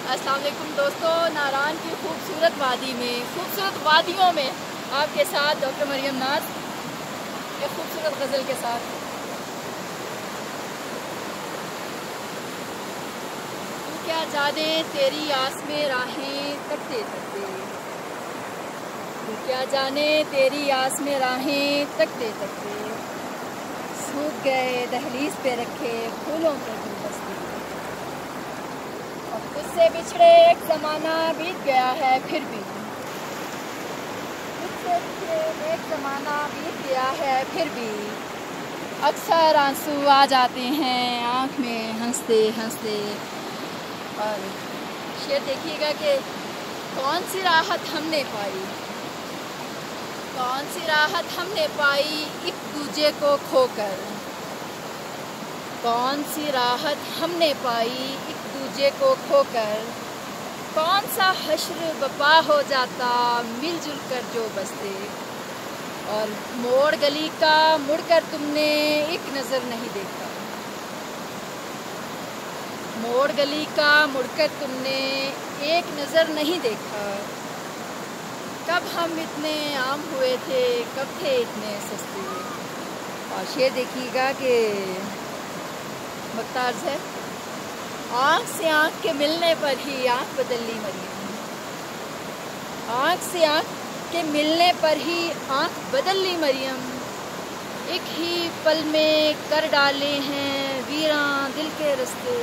अस्सलाम वालेकुम दोस्तों, नारान की खूबसूरत वादी में, खूबसूरत वादियों में आपके साथ डॉक्टर मरियम नाज एक खूबसूरत गज़ल के साथ। तू क्या जाने तेरी आस में राहें तकते तकते, तू क्या जाने तेरी आस में राहें तकते तकते सूख गए दहलीज पे रखे फूलों के गुलदस्ते। अब तुझसे बिछड़े एक ज़माना बीत गया है फिर भी, तुझसे बिछड़े एक ज़माना बीत गया है फिर भी अक्सर आंसू आ जाते हैं आँख में हंसते हंसते। और शेर देखिएगा कि कौन सी राहत हमने पाई, कौन सी राहत हमने पाई एक दूजे को खोकर, कौन सी राहत हमने पाई एक दूजे को खोकर, कौन सा हश्र बपा हो जाता मिलजुल कर जो बसते। और मोड़ गली का मुड़कर तुमने एक नज़र नहीं देखा, मोड़ गली का मुड़कर तुमने एक नज़र नहीं देखा। कब हम इतने आम हुए थे, कब थे इतने सस्ते। और शेर देखिएगा कि मुख्तार है, आँख से आँख के मिलने पर ही आँख बदल ली मरियम, आँख से आँख के मिलने पर ही आँख बदल ली मरियम। एक ही पल में कर डाले हैं वीरां दिल के रास्ते।